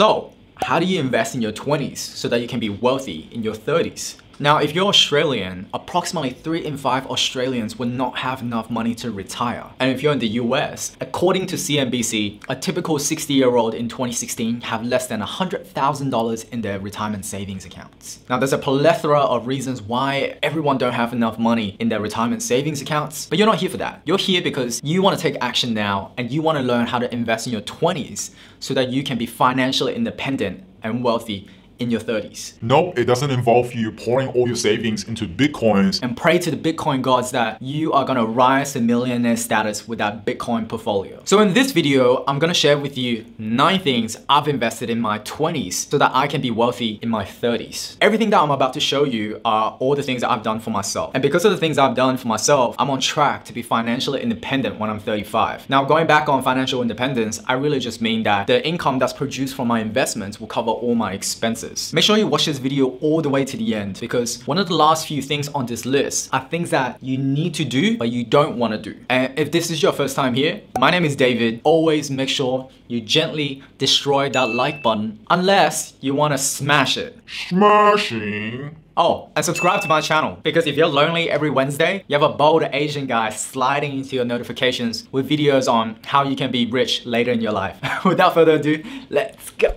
So, how do you invest in your 20s so that you can be wealthy in your 30s? Now, if you're Australian, approximately 3 in 5 Australians will not have enough money to retire. And if you're in the US, according to CNBC, a typical 60-year-old in 2016 have less than $100,000 in their retirement savings accounts. Now, there's a plethora of reasons why everyone don't have enough money in their retirement savings accounts, but you're not here for that. You're here because you want to take action now and you want to learn how to invest in your 20s so that you can be financially independent and wealthy in your 30s. Nope, it doesn't involve you pouring all your savings into Bitcoins and pray to the Bitcoin gods that you are gonna rise to millionaire status with that Bitcoin portfolio. So in this video, I'm gonna share with you 9 things I've invested in my 20s so that I can be wealthy in my 30s. Everything that I'm about to show you are all the things that I've done for myself. And because of the things I've done for myself, I'm on track to be financially independent when I'm 35. Now, going back on financial independence, I really just mean that the income that's produced from my investments will cover all my expenses. Make sure you watch this video all the way to the end because one of the last few things on this list are things that you need to do but you don't want to do. And if this is your first time here, my name is David. Always make sure you gently destroy that like button unless you want to smash it. Smashing. Oh, and subscribe to my channel because if you're lonely every Wednesday, you have a bold Asian guy sliding into your notifications with videos on how you can be rich later in your life. Without further ado, let's go.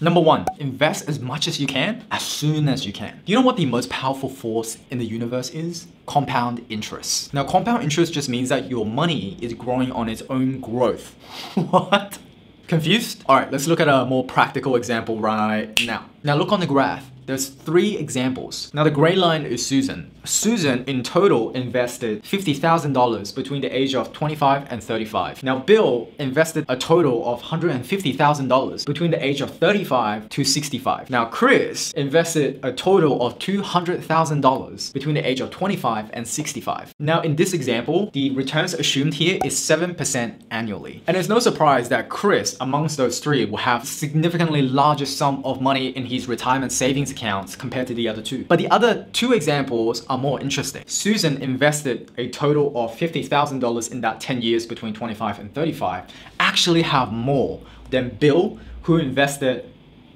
Number 1, invest as much as you can, as soon as you can. You know what the most powerful force in the universe is? Compound interest. Now, compound interest just means that your money is growing on its own growth. What? Confused? All right, let's look at a more practical example right now. Now look on the graph. There's 3 examples. Now the gray line is Susan. Susan in total invested $50,000 between the age of 25 and 35. Now Bill invested a total of $150,000 between the age of 35 to 65. Now Chris invested a total of $200,000 between the age of 25 and 65. Now in this example, the returns assumed here is 7% annually. And it's no surprise that Chris, amongst those 3, will have significantly larger sum of money in his retirement savings accounts compared to the other 2. But the other 2 examples are more interesting. Susan invested a total of $50,000 in that 10 years between 25 and 35, actually have more than Bill, who invested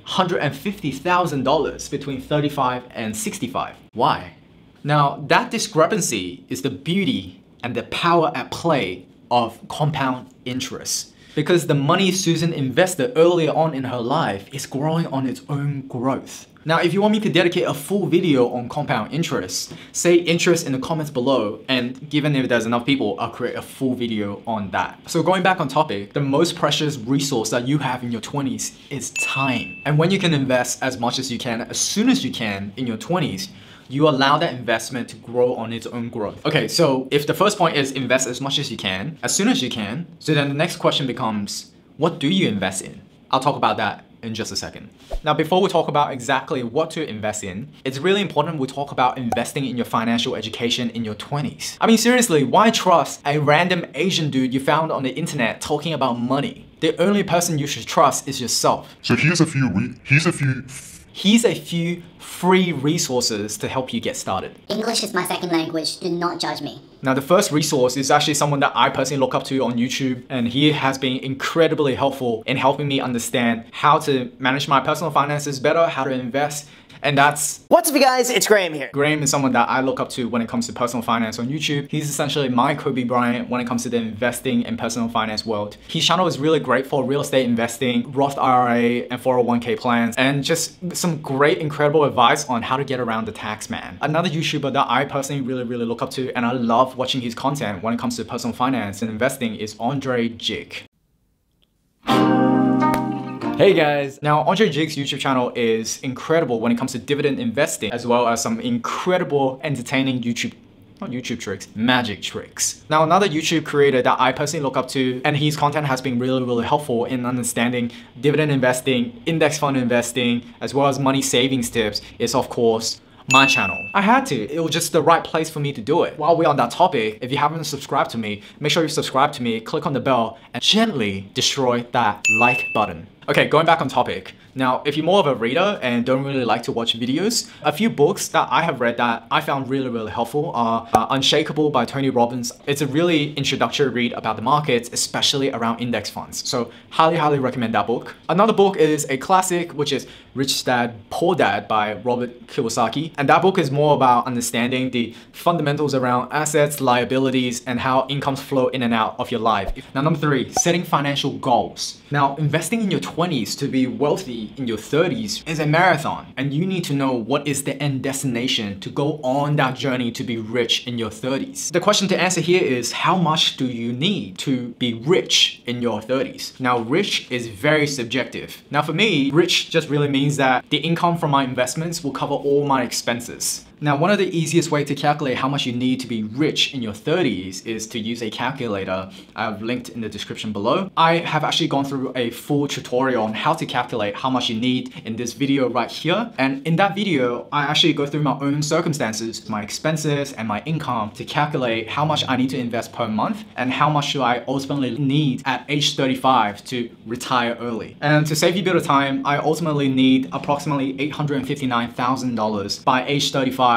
$150,000 between 35 and 65. Why? Now, that discrepancy is the beauty and the power at play of compound interest. Because the money Susan invested earlier on in her life is growing on its own growth. Now, if you want me to dedicate a full video on compound interest, say interest in the comments below, and given if there's enough people, I'll create a full video on that. So going back on topic, the most precious resource that you have in your 20s is time. And when you can invest as much as you can, as soon as you can in your 20s, you allow that investment to grow on its own growth. Okay, so if the first point is invest as much as you can, as soon as you can, so then the next question becomes, what do you invest in? I'll talk about that in just a second. Now, before we talk about exactly what to invest in, it's really important we talk about investing in your financial education in your 20s. I mean, seriously, why trust a random Asian dude you found on the internet talking about money? The only person you should trust is yourself. So here's a few free resources to help you get started. English is my second language, do not judge me. Now the first resource is actually someone that I personally look up to on YouTube, and he has been incredibly helpful in helping me understand how to manage my personal finances better, how to invest, and that's... What's up you guys, it's Graham here. Graham is someone that I look up to when it comes to personal finance on YouTube. He's essentially my Kobe Bryant when it comes to the investing and personal finance world. His channel is really great for real estate investing, Roth IRA and 401k plans, and just some great, incredible advice on how to get around the tax man. Another YouTuber that I personally really look up to and I love watching his content when it comes to personal finance and investing is Andre Jig. Hey guys! Now, Andre Jig's YouTube channel is incredible when it comes to dividend investing, as well as some incredible entertaining magic tricks. Now, another YouTube creator that I personally look up to, and his content has been really helpful in understanding dividend investing, index fund investing, as well as money savings tips, is of course my channel. I had to. It was just the right place for me to do it. While we're on that topic, if you haven't subscribed to me, make sure you subscribe to me, click on the bell, and gently destroy that like button. Okay, going back on topic. Now, if you're more of a reader and don't really like to watch videos, a few books that I have read that I found really helpful are Unshakable by Tony Robbins. It's a really introductory read about the markets, especially around index funds. So highly recommend that book. Another book is a classic, which is Rich Dad, Poor Dad by Robert Kiyosaki. And that book is more about understanding the fundamentals around assets, liabilities, and how incomes flow in and out of your life. Now, number 3, setting financial goals. Now, investing in your 20s to be wealthy in your 30s is a marathon, and you need to know what is the end destination to go on that journey to be rich in your 30s. The question to answer here is, how much do you need to be rich in your 30s? Now, rich is very subjective. Now, for me, rich just really means that the income from my investments will cover all my expenses. Now, one of the easiest ways to calculate how much you need to be rich in your 30s is to use a calculator. I've linked in the description below. I have actually gone through a full tutorial on how to calculate how much you need in this video right here. And in that video, I actually go through my own circumstances, my expenses and my income to calculate how much I need to invest per month and how much do I ultimately need at age 35 to retire early. And to save you a bit of time, I ultimately need approximately $859,000 by age 35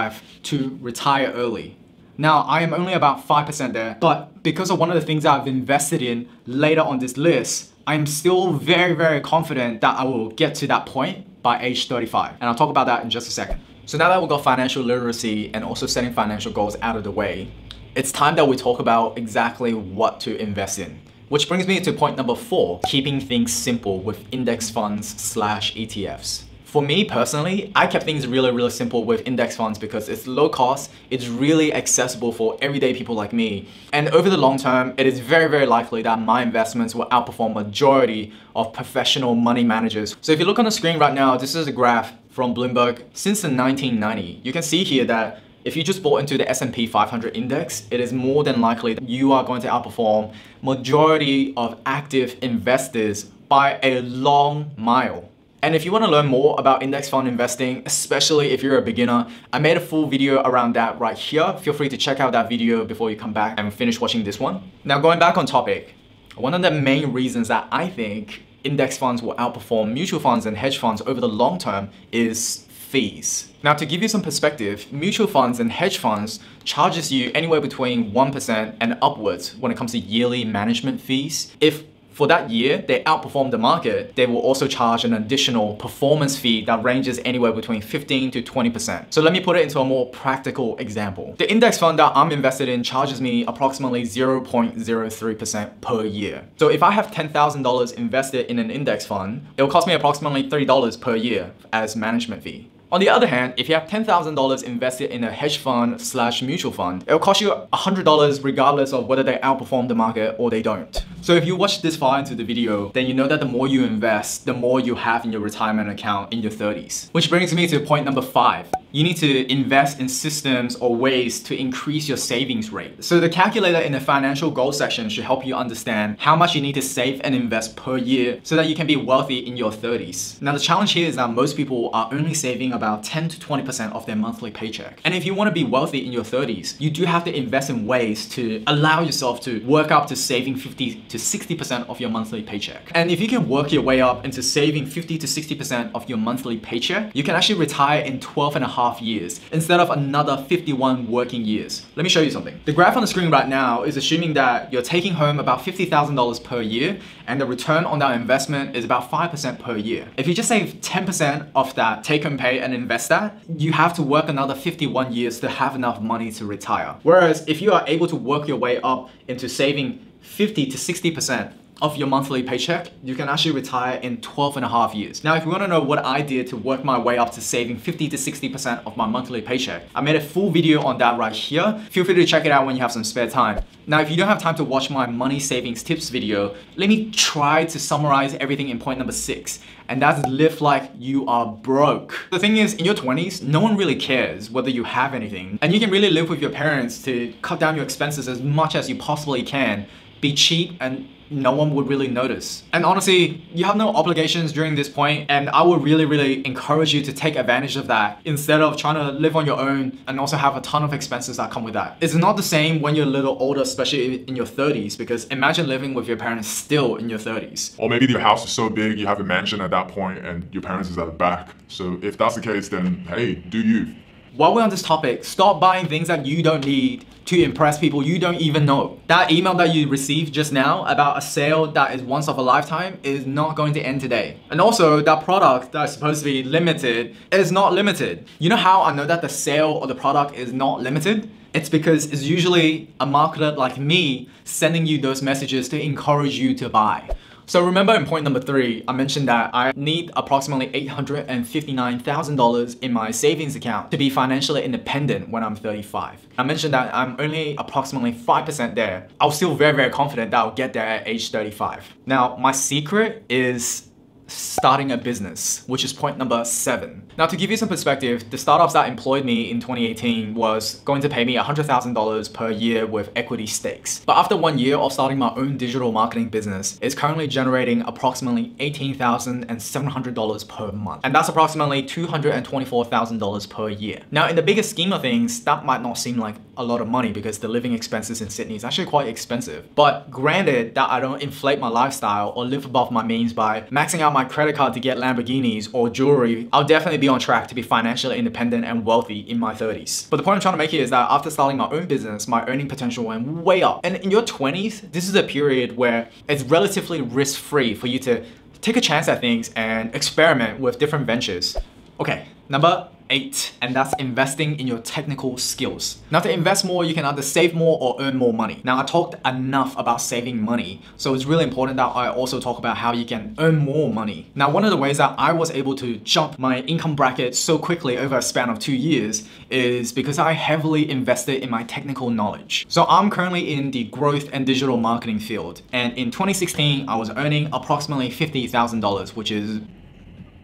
to retire early. Now, I am only about 5% there, but because of one of the things I've invested in later on this list, I'm still very confident that I will get to that point by age 35. And I'll talk about that in just a second. So now that we've got financial literacy and also setting financial goals out of the way, it's time that we talk about exactly what to invest in. Which brings me to point number 4, keeping things simple with index funds / ETFs. For me personally, I kept things really simple with index funds because it's low cost, it's really accessible for everyday people like me. And over the long term, it is very likely that my investments will outperform majority of professional money managers. So if you look on the screen right now, this is a graph from Bloomberg since the 1990s. You can see here that if you just bought into the S&P 500 index, it is more than likely that you are going to outperform majority of active investors by a long mile. And if you want to learn more about index fund investing, especially if you're a beginner, I made a full video around that right here. Feel free to check out that video before you come back and finish watching this one. Now, going back on topic, one of the main reasons that I think index funds will outperform mutual funds and hedge funds over the long term is fees. Now, to give you some perspective, mutual funds and hedge funds charges you anywhere between 1% and upwards when it comes to yearly management fees. If for that year, they outperform the market, they will also charge an additional performance fee that ranges anywhere between 15 to 20%. So let me put it into a more practical example. The index fund that I'm invested in charges me approximately 0.03% per year. So if I have $10,000 invested in an index fund, it will cost me approximately $30 per year as management fee. On the other hand, if you have $10,000 invested in a hedge fund / mutual fund, it will cost you $100 regardless of whether they outperform the market or they don't. So if you watch this far into the video, then you know that the more you invest, the more you have in your retirement account in your 30s. Which brings me to point number 5. You need to invest in systems or ways to increase your savings rate. So the calculator in the financial goals section should help you understand how much you need to save and invest per year so that you can be wealthy in your 30s. Now, the challenge here is that most people are only saving about 10 to 20% of their monthly paycheck. And if you want to be wealthy in your 30s, you do have to invest in ways to allow yourself to work up to saving 50 to 60% of your monthly paycheck. And if you can work your way up into saving 50 to 60% of your monthly paycheck, you can actually retire in 12.5 years instead of another 51 working years. Let me show you something. The graph on the screen right now is assuming that you're taking home about $50,000 per year and the return on that investment is about 5% per year. If you just save 10% of that take-home pay and invest that, you have to work another 51 years to have enough money to retire. Whereas if you are able to work your way up into saving 50 to 60% of your monthly paycheck, you can actually retire in 12.5 years. Now, if you want to know what I did to work my way up to saving 50 to 60% of my monthly paycheck, I made a full video on that right here. Feel free to check it out when you have some spare time. Now, if you don't have time to watch my money savings tips video, let me try to summarize everything in point number 6. And that's live like you are broke. The thing is, in your 20s, no one really cares whether you have anything. And you can really live with your parents to cut down your expenses as much as you possibly can be cheap, and no one would really notice. And honestly, you have no obligations during this point, and I would really encourage you to take advantage of that instead of trying to live on your own and also have a ton of expenses that come with that. It's not the same when you're a little older, especially in your 30s, because imagine living with your parents still in your 30s. Or maybe your house is so big, you have a mansion at that point and your parents is at the back. So if that's the case, then hey, do you. While we're on this topic, stop buying things that you don't need to impress people you don't even know. That email that you received just now about a sale that is once of a lifetime is not going to end today. And also, that product that is supposed to be limited is not limited. You know how I know that the sale or the product is not limited? It's because it's usually a marketer like me sending you those messages to encourage you to buy. So remember in point number 3, I mentioned that I need approximately $859,000 in my savings account to be financially independent when I'm 35. I mentioned that I'm only approximately 5% there. I was still very confident that I'll get there at age 35. Now, my secret is starting a business, which is point number 7. Now, to give you some perspective, the startups that employed me in 2018 was going to pay me $100,000 per year with equity stakes. But after 1 year of starting my own digital marketing business, it's currently generating approximately $18,700 per month. And that's approximately $224,000 per year. Now, in the bigger scheme of things, that might not seem like a lot of money because the living expenses in Sydney is actually quite expensive. But granted that I don't inflate my lifestyle or live above my means by maxing out my credit card to get Lamborghinis or jewelry, I'll definitely be on track to be financially independent and wealthy in my 30s. But the point I'm trying to make here is that after starting my own business, my earning potential went way up. And in your 20s, this is a period where it's relatively risk-free for you to take a chance at things and experiment with different ventures. Okay, number 8, and that's investing in your technical skills. Now, to invest more, you can either save more or earn more money. Now, I talked enough about saving money, so it's really important that I also talk about how you can earn more money. Now, one of the ways that I was able to jump my income bracket so quickly over a span of 2 years is because I heavily invested in my technical knowledge. So I'm currently in the growth and digital marketing field, and in 2016, I was earning approximately $50,000, which is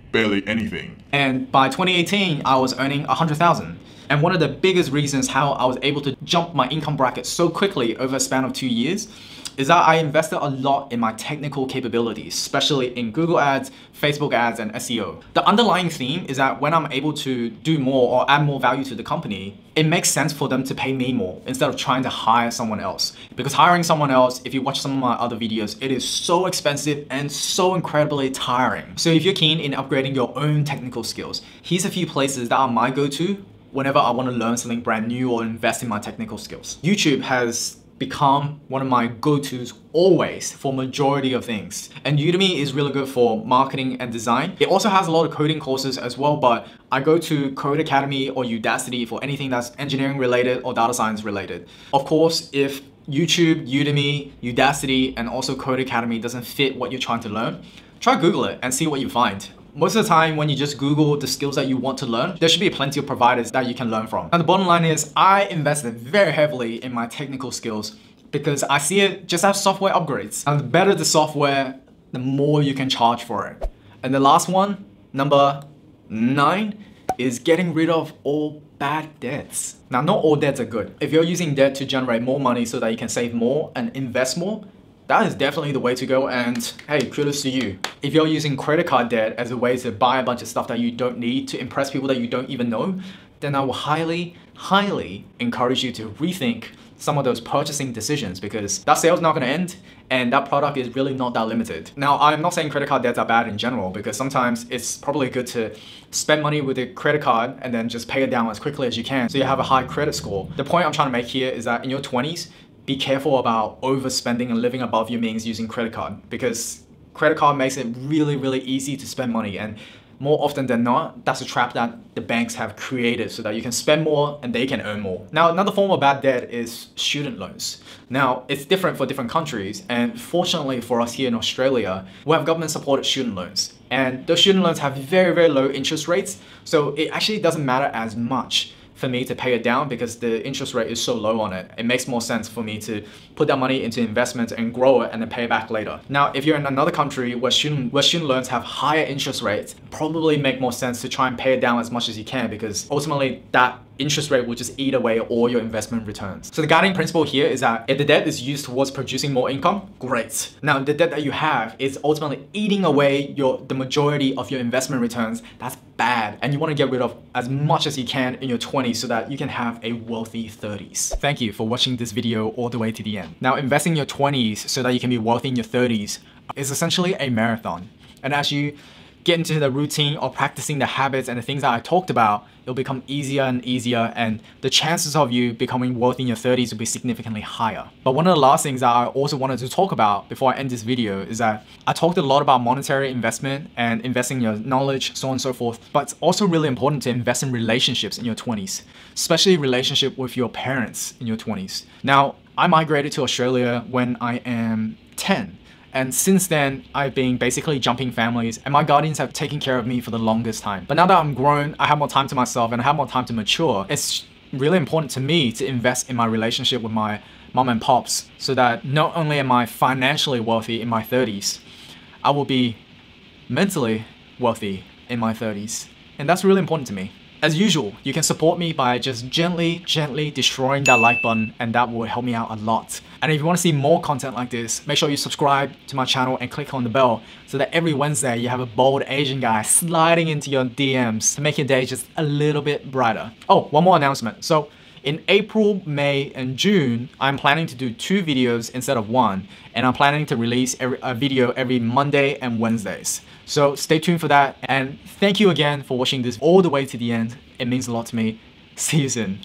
barely anything. And by 2018, I was earning $100,000. And one of the biggest reasons how I was able to jump my income bracket so quickly over a span of 2 years is that I invested a lot in my technical capabilities, especially in Google ads, Facebook ads, and SEO. The underlying theme is that when I'm able to do more or add more value to the company, it makes sense for them to pay me more instead of trying to hire someone else. Because hiring someone else, if you watch some of my other videos, it is so expensive and so incredibly tiring. So if you're keen in upgrading your own technical skills, here's a few places that are my go-to whenever I want to learn something brand new or invest in my technical skills. YouTube has become one of my go-tos always for majority of things. And Udemy is really good for marketing and design. It also has a lot of coding courses as well, but I go to Code Academy or Udacity for anything that's engineering related or data science related. Of course, if YouTube, Udemy, Udacity, and also Code Academy doesn't fit what you're trying to learn, try Google it and see what you find. Most of the time, when you just Google the skills that you want to learn, there should be plenty of providers that you can learn from. And the bottom line is, I invested very heavily in my technical skills because I see it just as software upgrades. And the better the software, the more you can charge for it. And the last one, number 9, is getting rid of all bad debts. Now, not all debts are good. If you're using debt to generate more money so that you can save more and invest more, that is definitely the way to go, and hey, kudos to you. If you're using credit card debt as a way to buy a bunch of stuff that you don't need to impress people that you don't even know, then I will highly encourage you to rethink some of those purchasing decisions because that sale's not gonna end and that product is really not that limited. Now, I'm not saying credit card debts are bad in general because sometimes it's probably good to spend money with a credit card and then just pay it down as quickly as you can so you have a high credit score. The point I'm trying to make here is that in your 20s, be careful about overspending and living above your means using credit card because credit card makes it really easy to spend money, and more often than not, that's a trap that the banks have created so that you can spend more and they can earn more. Now, another form of bad debt is student loans. Now, it's different for different countries, and fortunately for us here in Australia, we have government supported student loans. And those student loans have very low interest rates, so it actually doesn't matter as much for me to pay it down because the interest rate is so low on it. It makes more sense for me to put that money into investments and grow it and then pay it back later. Now, if you're in another country where student loans have higher interest rates, probably make more sense to try and pay it down as much as you can because ultimately that interest rate will just eat away all your investment returns. So the guiding principle here is that if the debt is used towards producing more income, great. Now, the debt that you have is ultimately eating away the majority of your investment returns. That's bad. And you want to get rid of as much as you can in your 20s so that you can have a wealthy 30s. Thank you for watching this video all the way to the end. Now, investing in your 20s so that you can be wealthy in your 30s is essentially a marathon. And as you get into the routine of practicing the habits and the things that I talked about, it'll become easier and easier, and the chances of you becoming wealthy in your 30s will be significantly higher. But one of the last things that I also wanted to talk about before I end this video is that I talked a lot about monetary investment and investing in your knowledge, so on and so forth, but it's also really important to invest in relationships in your 20s, especially relationship with your parents in your 20s. Now, I migrated to Australia when I am 10. And since then, I've been basically jumping families, and my guardians have taken care of me for the longest time. But now that I'm grown, I have more time to myself and I have more time to mature. It's really important to me to invest in my relationship with my mom and pops so that not only am I financially wealthy in my 30s, I will be mentally wealthy in my 30s. And that's really important to me. As usual, you can support me by just gently destroying that like button, and that will help me out a lot. And if you want to see more content like this, make sure you subscribe to my channel and click on the bell so that every Wednesday you have a bold Asian guy sliding into your DMs to make your day just a little bit brighter. Oh, one more announcement. So in April, May, and June, I'm planning to do 2 videos instead of 1, and I'm planning to release a video every Monday and Wednesdays. So stay tuned for that, and thank you again for watching this all the way to the end. It means a lot to me. See you soon.